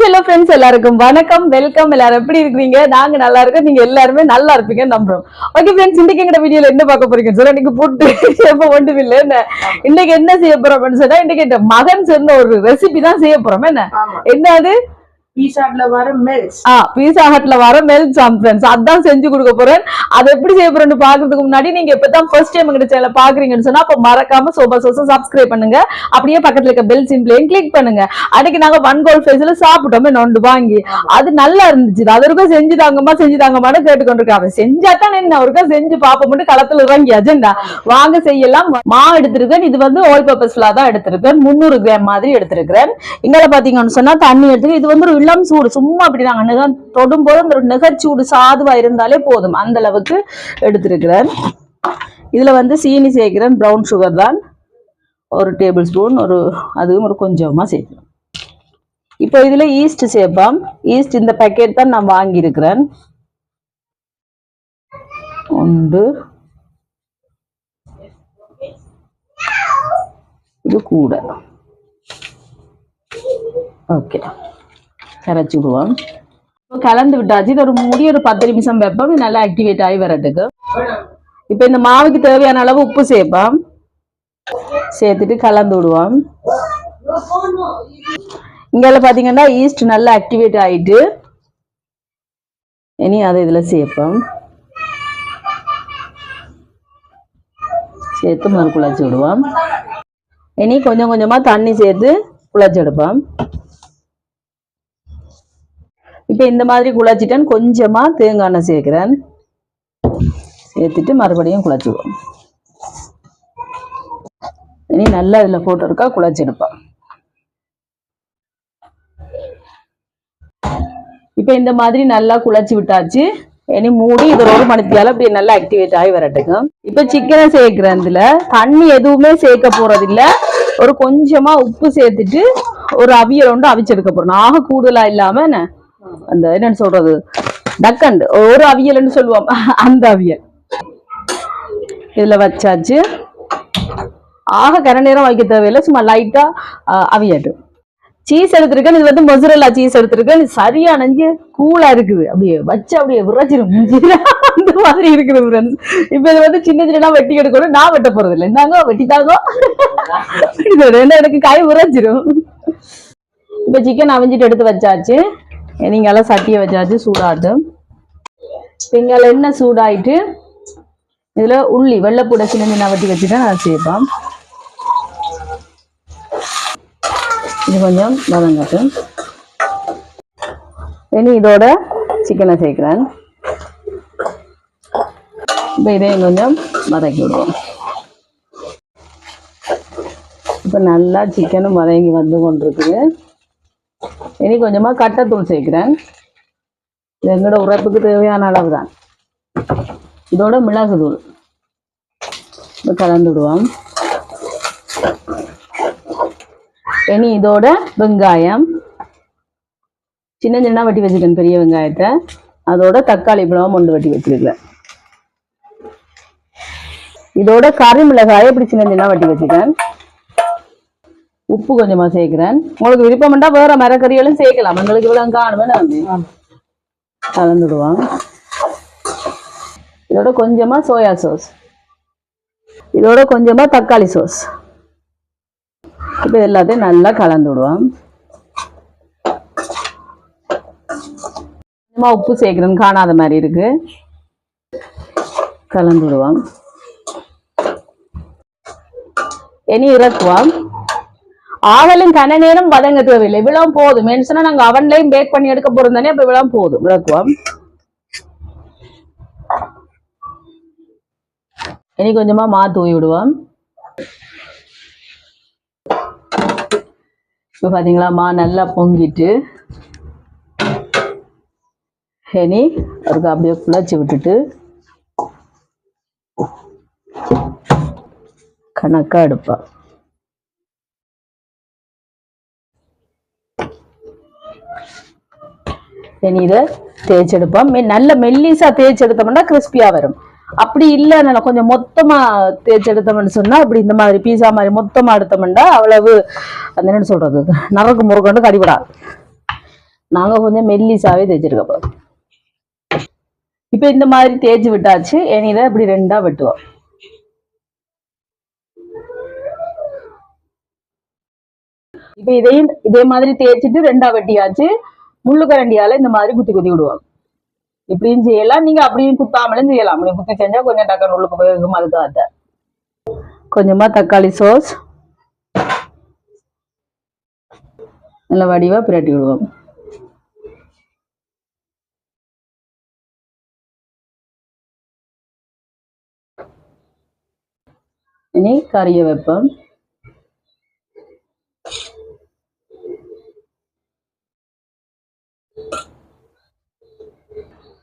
Hello friends, எல்லாருக்கும் வணக்கம், welcome. எல்லாரும் எப்படி இருக்கீங்க? நாங்க நல்லா இருக்கோம், நீங்க எல்லாருமே நல்லா இருப்பீங்கன்னு நம்புறோம். ஓகே ஃப்ரெண்ட்ஸ், இன்னைக்கு எங்க வீடியோல என்ன பார்க்க போறீங்கன்னு சொன்னா, இன்னைக்கு புட்டு எப்ப ஒன்றும் இல்லை. இன்னைக்கு என்ன செய்ய போறோம்னு சொன்னா, இன்னைக்கு மகன் சேர்ந்த ஒரு ரெசிபி தான் செய்ய போறோம். என்ன அது? பீஸா ஹட்ல வர மெல்ஸ். பீஸா ஹட்ல வர மெல்ஸ் ஃப்ரெண்ட்ஸ், அதான் செஞ்சு கொடுக்க போறேன். அதை எப்படி செய்ய போறேன்னு பாக்குறதுக்கு முன்னாடி நீங்க இப்பதான் ஃபர்ஸ்ட் டைம் எங்க சேனலை பாக்குறீங்கன்னு சொன்னா, அப்ப மறக்காம சோபா சோசா சப்ஸ்கிரைப் பண்ணுங்க. அப்படியே பக்கத்துல இருக்க பெல் சிம்பிளையும் கிளிக் பண்ணுங்க. அன்னைக்கு நாங்க ஒன் கோல் ஃபேஸ்ல சாப்பிட்டோமே நொண்டு வாங்கி, அது நல்லா இருந்துச்சு. அது ஒருக்கா செஞ்சு தாங்கம்மான்னு கேட்டுக்கொண்டிருக்காங்க. செஞ்சா தான் என்ன ஒருக்கா செஞ்சு பாப்போம், களத்துல இறங்கி அஜெண்டா வாங்க செய்யலாம். மாவு எடுத்திருக்கேன். இது வந்து ஆல் பர்பஸ் ஃபிளார் தான் எடுத்திருக்கேன். 300 கிராம் மாதிரி எடுத்திருக்கிறேன். இங்க பாத்தீங்கன்னு சொன்னா தண்ணி எடுத்து, இது வந்து ஒரு இளம் சூடு, சும்மா அப்படி நாங்க தொடும்போது அந்த நெகச்சூடு சாதுவா இருந்தாலே போதும், அந்த அளவுக்கு எடுத்திருக்கிறேன். இதுல வந்து சீனி சேர்க்கிறேன், பிரவுன் சுகர் தான் 1 டேபிள் ஸ்பூன், அதுவும் ஒரு கொஞ்சமா சேர்க்கிறேன். இப்போ இதுல ஈஸ்ட் சேர்ப்போம். ஈஸ்ட் இந்த பேக்கெட் தான் நான் வாங்கி இருக்கிறேன். 1 இது கூட ஓகே, கரைச்சி விடுவோம். கலந்து விட்டாச்சு. இது ஒரு மூடி ஒரு 10 நிமிஷம் வைப்போம், நல்லா ஆக்டிவேட் ஆகி வரட்டுக்கு. இப்ப இந்த மாவுக்கு தேவையான அளவு உப்பு சேர்ப்போம். சேர்த்துட்டு கலந்து விடுவோம். இங்க பாத்தீங்கன்னா ஈஸ்ட் நல்லா ஆக்டிவேட் ஆயிட்டு, இனி அதை இதுல சேர்ப்போம். சேர்த்து முதல் குழச்சி விடுவோம். இனி கொஞ்சம் கொஞ்சமா தண்ணி சேர்த்து குழச்சி எடுப்போம். இப்ப இந்த மாதிரி குழச்சிட்டேன். கொஞ்சமா தேங்காய் எண்ணெய் சேர்க்கிறேன். சேர்த்துட்டு மறுபடியும் குழச்சிடுவோம். இனி நல்லா இதுல போட்டு இருக்கா குழச்சி எடுப்போம். இப்ப இந்த மாதிரி நல்லா குழச்சி விட்டாச்சு. இனி மூடி இது 1 மணித்தியால அப்படி நல்லா ஆக்டிவேட் ஆகி வரட்டுங்க. இப்ப சிக்கனை சேர்க்கிறேன். இதுல தண்ணி எதுவுமே சேர்க்க போறது இல்ல. ஒரு கொஞ்சமா உப்பு சேர்த்துட்டு ஒரு அவியல் ஒன்று அவிச்செடுக்க போறோம். ஆக கூடுதலா இல்லாம அந்த என்னன்னு சொல்றது, டக்கண்டு ஒரு அவியல்னு சொல்லுவோம், அந்த அவியல் இதுல வச்சாச்சு. ஆக கரை நேரம் வைக்க தேவையில்லை, சும்மா லைட்டா அவியட்டும். சீஸ் எடுத்திருக்கேன். இது வந்து மொசரல்லா சீஸ் எடுத்திருக்கேன். சரியா நஞ்சு கூலா இருக்குது, அப்படியே வச்சு அப்படியே விரைச்சிடும் அந்த மாதிரி இருக்குது ஃப்ரெண்ட்ஸ். இப்ப இது வந்து சின்ன சின்ன வெட்டி எடுக்கணும். நான் வெட்ட போறது இல்லை, இந்தாங்க வெட்டித்தாங்க, எனக்கு கை விரைச்சிடும். இப்ப சிக்கன் அவிஞ்சிட்டு எடுத்து வச்சாச்சு. நீங்களாம் சட்டியை வச்சாச்சு, சூடாட்டும். இங்கால எண்ணெய் சூடாயிட்டு இதுல உள்ளி வெள்ளைப்பூட சின்ன வெட்டி வச்சுதான் நான் சேர்ப்பேன். இது கொஞ்சம் வதங்கட்டும். இனி இதோட சிக்கனை சேர்க்கிறேன். இப்ப இதையும் கொஞ்சம் வதக்கி விடுவோம். இப்ப நல்லா சிக்கனும் வதங்கி வந்து கொண்டிருக்குது. இனி கொஞ்சமா கட்டத்தூள் சேர்க்கிறேன். இது எங்களோட உரைப்புக்கு தேவையான அளவு தான். இதோட மிளகு தூள் கலந்து விடுவோம். இனி இதோட வெங்காயம் சின்ன சின்ன வெட்டி வச்சுக்கேன், பெரிய வெங்காயத்தை. அதோட தக்காளி பழம் 1 வெட்டி வச்சிருக்கேன். இதோட கறி மிளகாயை இப்படி சின்ன சின்ன வெட்டி வச்சுக்கேன். உப்பு கொஞ்சமா சேர்க்கிறேன். உங்களுக்கு விருப்பம்ண்டா வேற மரக்கறிகளும் சேர்க்கலாம். எங்களுக்கு இவ்வளவு காணுமே கலந்துடுவோம். இதோட கொஞ்சமா சோயா சாஸ், இதோட கொஞ்சமா தக்காளி சாஸ். இப்ப எல்லாத்தையும் நல்லா கலந்து விடுவோம். கொஞ்சமா உப்பு சேர்க்கிறேன், காணாத மாதிரி இருக்கு. கலந்து விடுவோம். இனி இறக்குவோம். ஆகலும் கன நேரம் வதங்க தேவையில்லை, இவ்வளவு போதும். சொன்னா நாங்க அவன்லையும் பேக் பண்ணி எடுக்க போறோம் தானே, அப்ப இவ்வளவு போதும். இறக்குவோம். இனி கொஞ்சமா தூவி விடுவோம். இப்ப பாத்தீங்களா, நல்லா பொங்கிட்டு இனி அதுக்கு அப்படியே குழச்சி விட்டுட்டு கணக்கா எடுப்பா. இனி இதை தேய்ச்செடுப்போம். நல்ல மெல்லிசா தேய்ச்செடுத்தோம்னா கிறிஸ்பியா வரும். அப்படி இல்ல கொஞ்சம் மொத்தமா தேய்ச்சி எடுத்தோம்னு சொன்னா அப்படி இந்த மாதிரி பீஸா மாதிரி மொத்தமா எடுத்தோம்னா அவ்வளவு அந்த என்ன சொல்றது நரக்கு முறுக்கண்டு கடிபடாது. நாங்க கொஞ்சம் மெல்லிசாவே தேய்ச்சிருக்கோம். இப்ப இந்த மாதிரி தேய்ச்சி விட்டாச்சு. இனிதான் இப்படி ரெண்டா வெட்டுவோம். இப்ப இதையும் இதே மாதிரி தேய்ச்சிட்டு ரெண்டா வெட்டியாச்சு. முள்ளு கரண்டியால இந்த மாதிரி குத்தி குத்தி விடுவோம். இப்படியும் செய்யலாம், நீங்க அப்படியும் குத்தாமலும் செய்யலாம். அப்படி குத்தி செஞ்சா கொஞ்சம் டக்குனு உள்ளுக்கு போயிருக்கும். அதுக்காக கொஞ்சமா தக்காளி சோஸ் நல்ல வடிவா பிரட்டி விடுவோம். இனி கறியை வைப்போம்.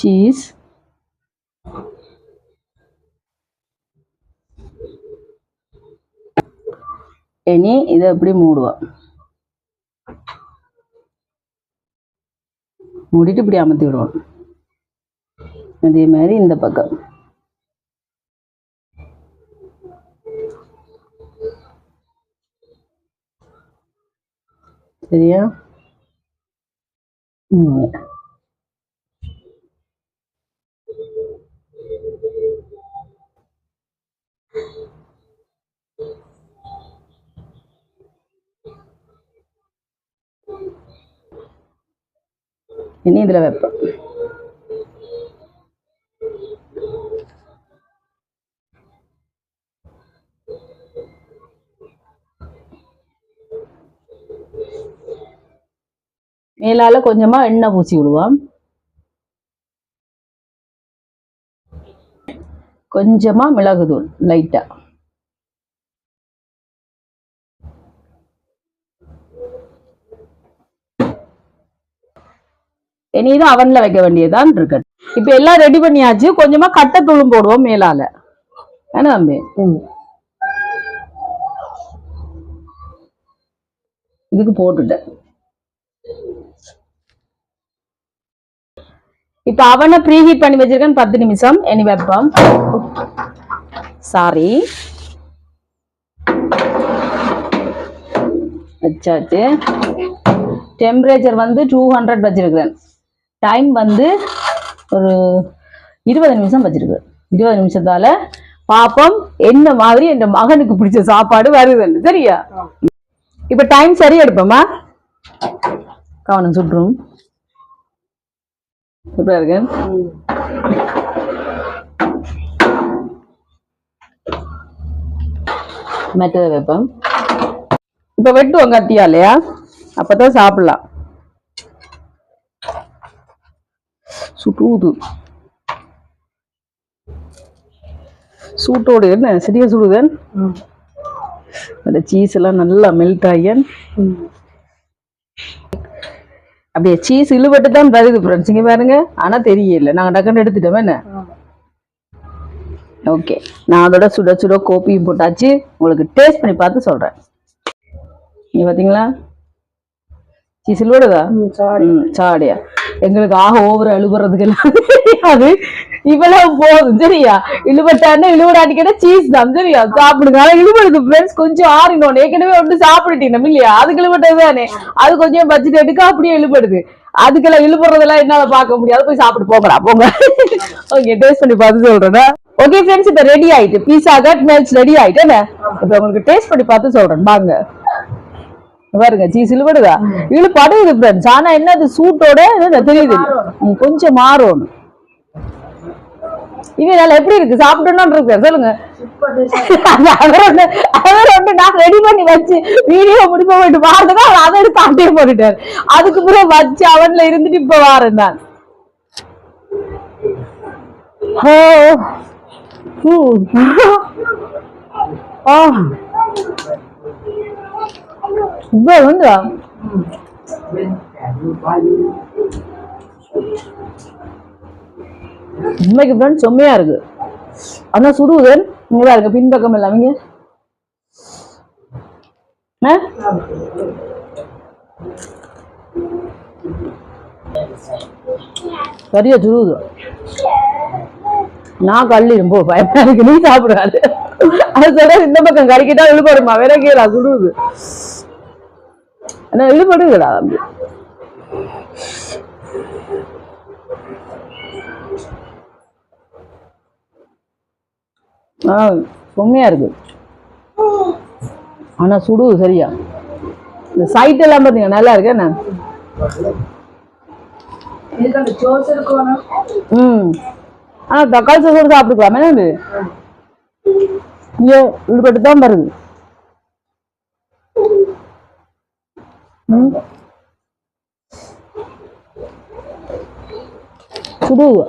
சீஸ், இனி இதை எப்படி மூடுவோம். மூடிட்டு இப்படி அமர்த்தி விடுவோம். அதே மாதிரி இந்த பக்கம் சரியா. இனி இதுல வைப்போம். மேலால கொஞ்சமா எண்ணெய் பூசி விடுவோம். கொஞ்சமா மிளகுத்தூள் லைட்டா. இனிதான் அவன்ல வைக்க வேண்டியதான் இருக்கு. இப்ப எல்லாம் ரெடி பண்ணியாச்சு. கொஞ்சமா கட்டத்தூளும் போடுவோம் மேலால. என்ன தம்பி? இதுக்கு போட்டுட்டேன். இப்ப அவனை ப்ரீஹீட் பண்ணி வச்சிருக்கேன் 10 நிமிஷம். இனி வைப்போம். சாரி, வச்சாச்சு. டெம்பரேச்சர் வந்து 200 வச்சிருக்கிறேன். டைம் வந்து ஒரு 20 நிமிஷம் வச்சிருக்கேன். 20 நிமிஷத்தால பாப்போம் என்ன மாதிரி என் மகனுக்கு பிடிச்ச சாப்பாடு வருதுன்னு. சரியா? இப்ப டைம் சரியா எடுப்போமா? கவனம் சுற்றும். சூப்பரா இருக்கு. மெட்டதை வைப்போம். இப்ப வெட்டுவோம் கத்தியா இல்லையா? அப்பதான் சாப்பிடலாம். சுட்டுது. சூட்டோடு என்ன சரியா சுடுதன். அந்த சீஸ் எல்லாம் நல்லா மெல்ட் ஆகியன். அப்படியே சீஸ் இழுபட்டு தான் வருது ஃப்ரெண்ட்ஸ். இங்க பாருங்க. ஆனா தெரியல, நாங்க டக்குன்னு எடுத்துட்டோம். என்ன ஓகே, நான் அதோட சுட சுட கோப்பியும் போட்டாச்சு. உங்களுக்கு டேஸ்ட் பண்ணி பார்த்து சொல்றேன். நீ பாத்தீங்களா சீஸ் இழுபடுதா? சாடியா. எங்களுக்கு ஆக ஓவர அழுகுறதுக்கு எல்லாம் தெரியாது. இவ்வளவு போதும். சரியா? இழுபட்டான்னு இழுபடாட்டிக்கிட்ட சீஸ் தான். சரியா? சாப்பிடுங்க. ஆனா இழுபடுது ஃப்ரெண்ட்ஸ். கொஞ்சம் ஆறினோம். ஏற்கனவே ஒன்று சாப்பிட்டுட்டீங்க இல்லையா? அதுக்கு இழுபட்டது தானே. அது கொஞ்சம் பட்ஜெட் எடுக்க அப்படியே இழுபடுது. அதுக்கெல்லாம் இழுபடுறதெல்லாம் என்னால பார்க்க முடியாது. போய் சாப்பிட்டு போகலாம் போங்க. ஓகே, டேஸ்ட் பண்ணி பார்த்து சொல்றேன். ஓகே ஃப்ரெண்ட்ஸ், இப்ப ரெடி ஆயிட்டு பீஸா கட் மெல்ஸ் ரெடி ஆயிட்டு. இப்ப உங்களுக்கு டேஸ்ட் பண்ணி பார்த்து சொல்றேன். வாங்க பாருங்க. சீஸ் இழுபடுதா? இழுபடுது ஃப்ரெண்ட்ஸ். ஆனா என்ன, அது சூட்டோட தெரியுது. கொஞ்சம் மாறும். இவன் எப்படி இருக்கு? சாப்பிட்டோன்னு இருக்கு. சொல்லுங்க. அவர் ஒன்று நான் ரெடி பண்ணி வச்சு வீடியோ முடிப்ப போயிட்டு பாருங்க. அதை எடுத்து அப்படியே போட்டுட்டாரு. அதுக்கு பிறகு வச்சு அவன்ல இருந்துட்டு இப்ப வாரேன் நான். வந்து உண்மைக்கு ஃப்ரெண்ட்ஸ் செம்மையா இருக்கு. ஆனா சுடுவதன் இங்கதான் இருக்கு. பின்பக்கம் இல்லாம சரியா சுடுவது. நான் கல்லிடும் போ, பயமா இருக்கு. நீ சாப்பிடாது. அது சொல்ற இந்த பக்கம் கறிக்கிட்டா இழுபடுமா? வேற கேளா சுடுவது. ஆனா இழுபடுங்களா? செம்மையா இருக்கு. ஆனா சுடுது சரியா. இந்த சைட் எல்லாம் பாத்தீங்க நல்லா இருக்கு என்ன. இதுக்கு அந்த சோஸ் இருக்கணும். ஆனா தக்காளி சோறு சாப்பிட்டுக்கலாம் என்ன. இங்க விடுபட்டு தான் வருது. சுடுது.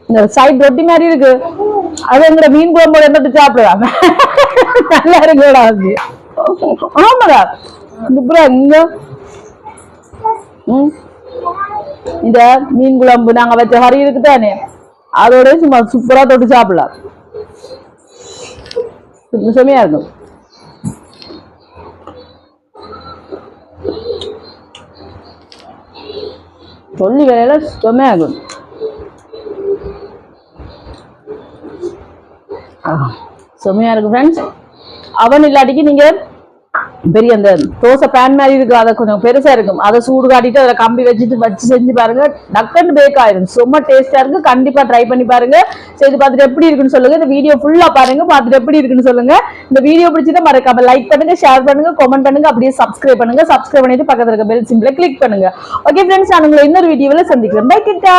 இந்த சைட் ரொட்டி மாதிரி இருக்கு. அது எங்க மீன் குழம்போட எடுத்து சாப்பிடலாம். நல்லா இருக்குடா அது. ஆமாடா சூப்பரா இங்க இந்த மீன் குழம்பு நாங்க வச்ச கறி இருக்கு தானே, அதோட சும்மா சூப்பரா தொட்டு சாப்பிடலாம். செமையா இருக்கும். சொல்லி வேலையில செமையா இருக்கும். செமையா இருக்கு ஃப்ரெண்ட்ஸ். அவன் இல்லாட்டிக்கு நீங்க பெரிய அந்த தோசை பேன் மாதிரி இருக்கு, அதை கொஞ்சம் பெருசா இருக்கும், அதை சூடு காட்டிட்டு அதில் கம்பி வச்சு செஞ்சு பாருங்க. டக்குன்னு பேக் ஆயிரும். ரொம்ப டேஸ்டா இருக்கு. கண்டிப்பா ட்ரை பண்ணி பாருங்க. செய்து பார்த்துட்டு எப்படி இருக்குன்னு சொல்லுங்க. இந்த வீடியோ ஃபுல்லா பாருங்க, பார்த்துட்டு எப்படி இருக்குன்னு சொல்லுங்க. இந்த வீடியோ பிடிச்சதை மறக்காம லைக் பண்ணுங்க, ஷேர் பண்ணுங்க, கமெண்ட் பண்ணுங்க, அப்படியே சப்ஸ்கிரைப் பண்ணுங்க. சப்ஸ்கிரைப் பண்ணிட்டு பக்கத்துல இருக்க பெல் சிம்பிளை கிளிக் பண்ணுங்க. ஓகே ஃப்ரெண்ட்ஸ், நான் உங்களை இன்னொரு வீடியோவில் சந்திக்கிறேன். பை கிட்டா.